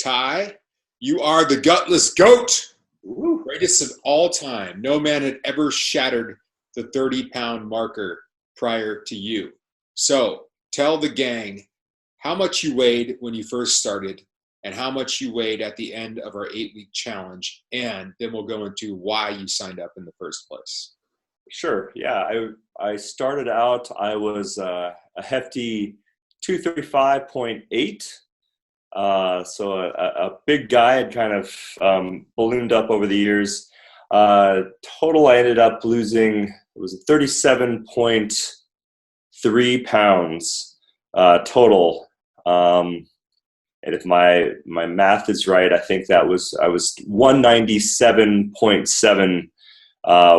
Ty, you are the gutless goat, Woo. greatest of all time. No man had ever shattered the 30-pound marker prior to you. So tell the gang how much you weighed when you first started and how much you weighed at the end of our 8-week challenge. And then we'll go into why you signed up in the first place. Sure. Yeah. I started out, I was a hefty 235.8. So a big guy. Had kind of ballooned up over the years. Total, I ended up losing, it was 37.3 pounds total. And if my math is right, I think I was 197.7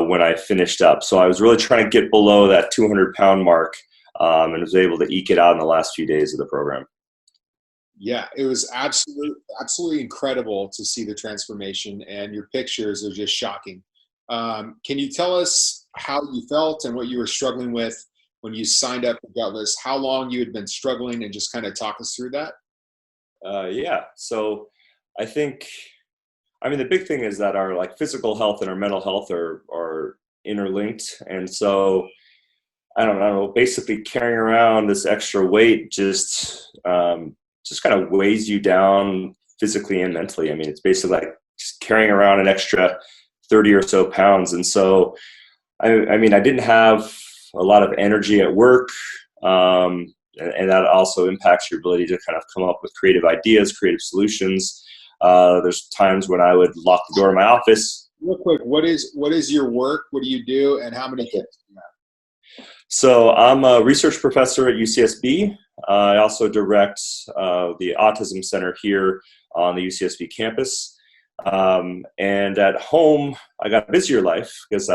when I finished up. So I was really trying to get below that 200-pound mark, and was able to eke it out in the last few days of the program. Yeah, it was absolutely incredible to see the transformation, and your pictures are just shocking. Can you tell us how you felt and what you were struggling with when you signed up for Gutless? How long you had been struggling, and just kind of talk us through that? Yeah. So I think, the big thing is that our physical health and our mental health are interlinked, and so I don't know. Basically, carrying around this extra weight just kind of weighs you down physically and mentally. It's basically like just carrying around an extra 30 or so pounds. And so, I didn't have a lot of energy at work. And that also impacts your ability to kind of come up with creative ideas, creative solutions. There's times when I would lock the door of my office. Real quick, what is your work? What do you do, and how many kids do you have? So I'm a research professor at UCSB. I also direct the Autism Center here on the UCSB campus. And at home, I got a busier life because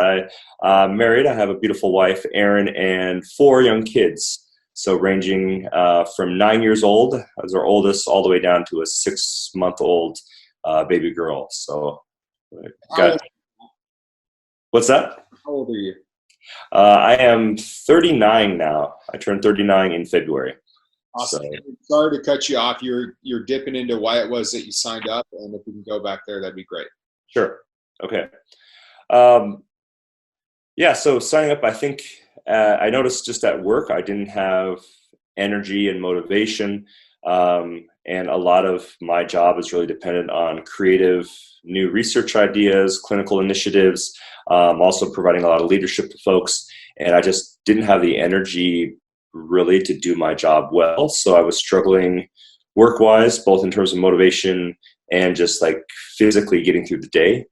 I'm married. I have a beautiful wife, Erin, and 4 young kids. So ranging from 9 years old, as our oldest, all the way down to a 6-month-old baby girl. So, what's that? How old are you? I am 39 now. I turned 39 in February. Awesome. So, sorry to cut you off. You're dipping into why it was that you signed up, and if we can go back there, that'd be great. sure. Okay. Yeah. So signing up, I think I noticed just at work, I didn't have energy and motivation. And a lot of my job is really dependent on creative new research ideas, clinical initiatives, also providing a lot of leadership to folks. And I just didn't have the energy really to do my job well. So I was struggling work-wise, both in terms of motivation and just physically getting through the day.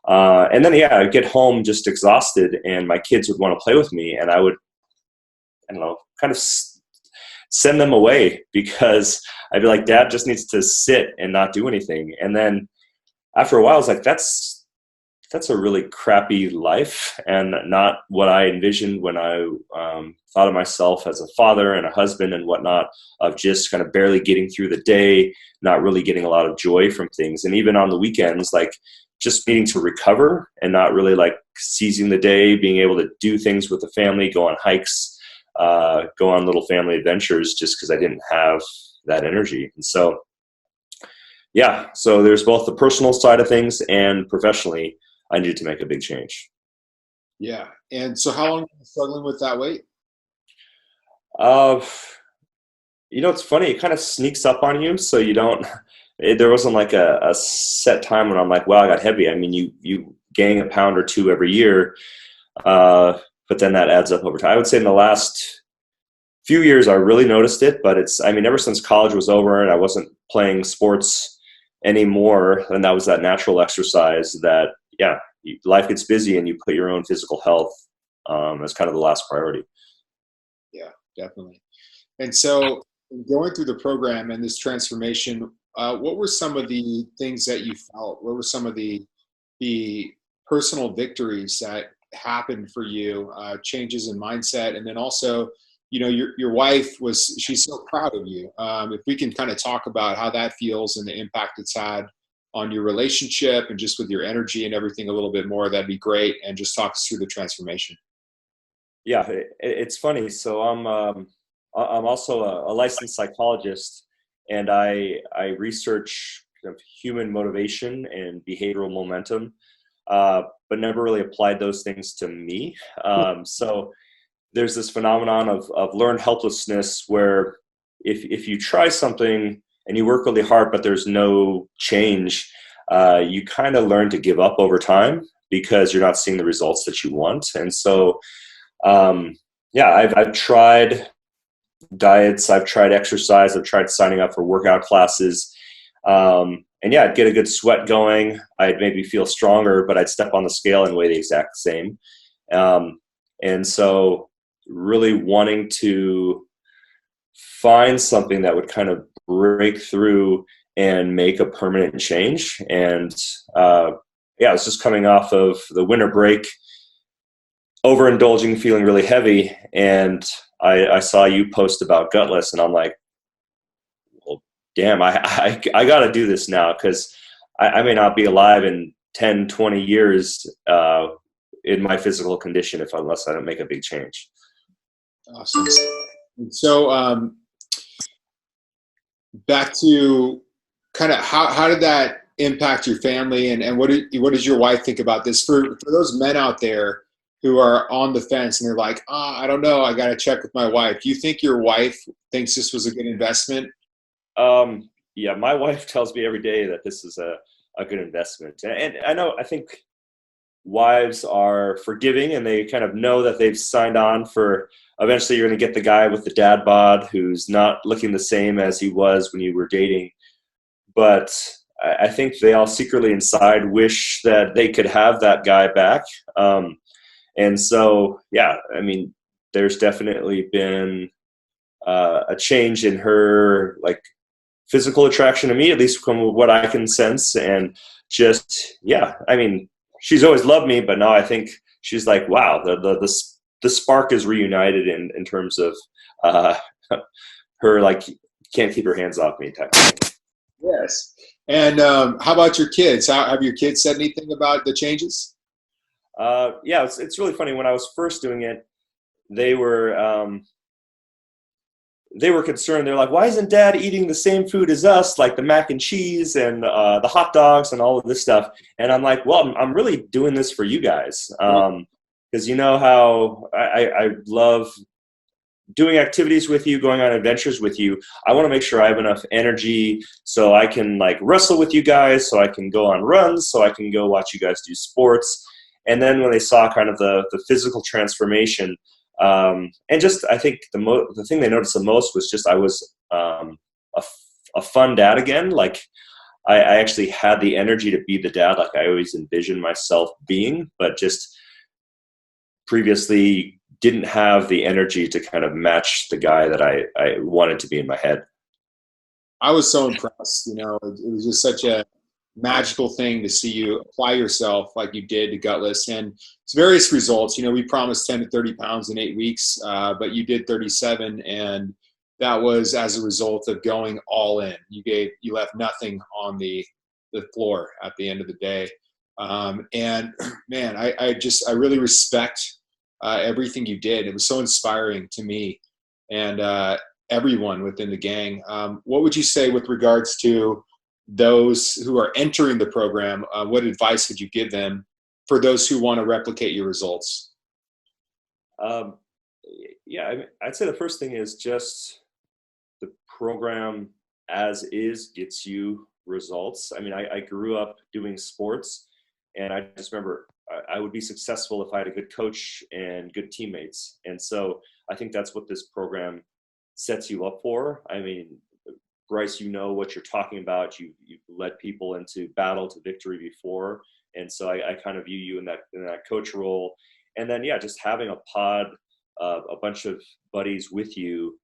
And then, yeah, I'd get home just exhausted, and my kids would want to play with me, and I would, kind of send them away because I'd be like, Dad just needs to sit and not do anything. And then after a while, I was like, that's a really crappy life and not what I envisioned when I thought of myself as a father and a husband and whatnot, of just kind of barely getting through the day, not really getting a lot of joy from things. And even on the weekends, just needing to recover and not really seizing the day, being able to do things with the family, go on hikes, go on little family adventures, just because I didn't have that energy. And so, yeah, so there's both the personal side of things and professionally, I needed to make a big change. Yeah. And so how long have you been struggling with that weight? It's funny, it kind of sneaks up on you. So there wasn't a set time when I'm like, wow, I got heavy. You gain a pound or two every year. But then that adds up over time. I would say in the last few years, I really noticed it, but ever since college was over and I wasn't playing sports anymore, and that was that natural exercise that, yeah, life gets busy and you put your own physical health as kind of the last priority. Yeah, definitely. And so going through the program and this transformation, what were some of the things that you felt? What were some of the personal victories that happened for you, changes in mindset? And then also, your wife she's so proud of you. If we can kind of talk about how that feels and the impact it's had on your relationship and just with your energy and everything a little bit more, that'd be great. And just talk us through the transformation. Yeah, it's funny. So I'm also a licensed psychologist, and I research kind of human motivation and behavioral momentum, but never really applied those things to me. So there's this phenomenon of learned helplessness where if you try something and you work really hard, but there's no change, you kind of learn to give up over time because you're not seeing the results that you want. And so, I've tried diets, I've tried exercise, I've tried signing up for workout classes. And yeah, I'd get a good sweat going. I'd maybe feel stronger, but I'd step on the scale and weigh the exact same. And so really wanting to find something that would kind of break through and make a permanent change. And I was just coming off of the winter break, overindulging, feeling really heavy. And I saw you post about gutless, and I'm like, well, damn, I got to do this now, because I may not be alive in 10, 20 years in my physical condition unless I don't make a big change. Awesome. So back to kind of how did that impact your family, and what does your wife think about this? For those men out there who are on the fence and they're like, I don't know, I got to check with my wife. Do you think your wife thinks this was a good investment? Yeah, my wife tells me every day that this is a good investment. And I think wives are forgiving, and they kind of know that they've signed on for, eventually you're going to get the guy with the dad bod who's not looking the same as he was when you were dating. But I think they all secretly inside wish that they could have that guy back. And so, yeah, I mean, there's definitely been a change in her, like, physical attraction to me, at least from what I can sense. And just, yeah, I mean, she's always loved me, but now I think she's like, wow, the spark is reunited in terms of her, like, can't keep her hands off me type of thing. Yes. And how about your kids? Have your kids said anything about the changes? Yeah, it's really funny. When I was first doing it, they were concerned. They're like, why isn't Dad eating the same food as us, like the mac and cheese and the hot dogs and all of this stuff? And I'm like, well, I'm really doing this for you guys, because you know how I love doing activities with you, going on adventures with you. I want to make sure I have enough energy so I can, like, wrestle with you guys, so I can go on runs, so I can go watch you guys do sports. And then when they saw kind of the physical transformation, and just, I think the thing they noticed the most was just I was a fun dad again. Like, I actually had the energy to be the dad like I always envisioned myself being, but just previously didn't have the energy to kind of match the guy that I wanted to be in my head. I was so impressed. It was just such a magical thing to see you apply yourself like you did to gutless, and it's various results. We promised 10 to 30 pounds in 8 weeks, but you did 37, and that was as a result of going all in. You left nothing on the floor at the end of the day. And man, I really respect everything you did. It was so inspiring to me and everyone within the gang. What would you say with regards to those who are entering the program? What advice would you give them for those who want to replicate your results? Yeah, I'd say the first thing is just the program as is gets you results. I mean, I grew up doing sports, and I just remember I would be successful if I had a good coach and good teammates. And so I think that's what this program sets you up for. I mean, Bryce, you know what you're talking about. You've led people into battle to victory before. And so I kind of view you in that coach role. And then, yeah, just having a pod, a bunch of buddies with you,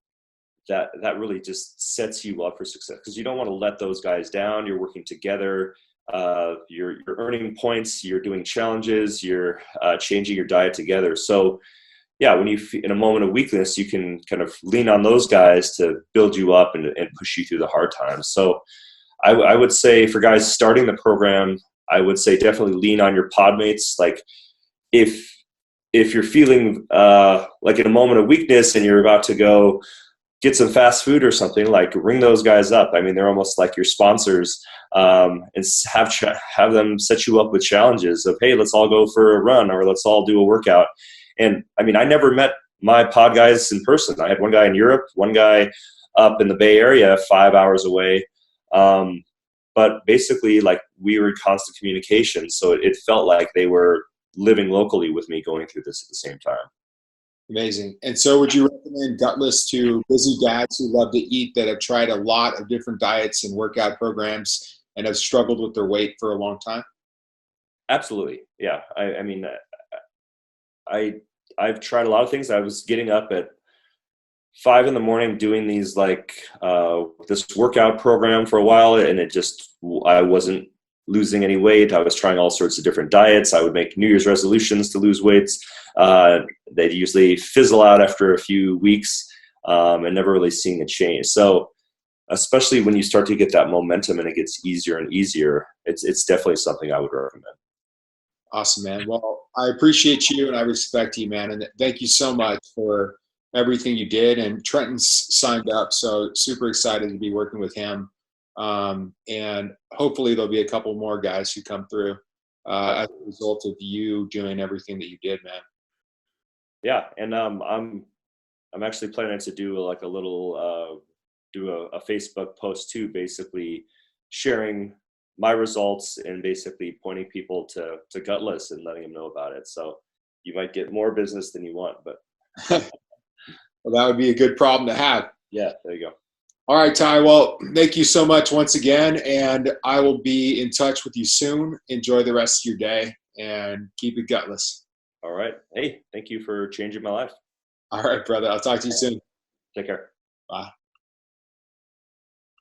that really just sets you up for success, because you don't want to let those guys down. You're working together. You're earning points. You're doing challenges. You're changing your diet together. So, yeah, when in a moment of weakness, you can kind of lean on those guys to build you up and push you through the hard times. So I would say for guys starting the program, I would say definitely lean on your pod mates. Like, if you're feeling like in a moment of weakness and you're about to go get some fast food or something, like ring those guys up. I mean, they're almost like your sponsors, and have them set you up with challenges of, hey, let's all go for a run or let's all do a workout. And I mean, I never met my pod guys in person. I had one guy in Europe, one guy up in the Bay Area, 5 hours away. But basically, like, we were in constant communication. So it felt like they were living locally with me going through this at the same time. Amazing. And so would you recommend Gutless to busy dads who love to eat that have tried a lot of different diets and workout programs and have struggled with their weight for a long time? Absolutely. Yeah. I mean, I've tried a lot of things. I was getting up at 5 a.m. doing these this workout program for a while, and I wasn't losing any weight. I was trying all sorts of different diets. I would make New Year's resolutions to lose weights. They'd usually fizzle out after a few weeks, and never really seeing a change. So especially when you start to get that momentum and it gets easier and easier, it's definitely something I would recommend. Awesome, man. Well, I appreciate you and I respect you, man. And thank you so much for everything you did. And Trenton's signed up, so super excited to be working with him. And hopefully there'll be a couple more guys who come through as a result of you doing everything that you did, man. Yeah, and I'm actually planning to do like a little do a Facebook post too, basically sharing my results and basically pointing people to Gutless and letting them know about it. So you might get more business than you want, but well, that would be a good problem to have. Yeah, there you go. All right, Ty. Well, thank you so much once again, and I will be in touch with you soon. Enjoy the rest of your day and keep it gutless. All right. Hey, thank you for changing my life. All right, brother. I'll talk to you soon. Take care. Bye.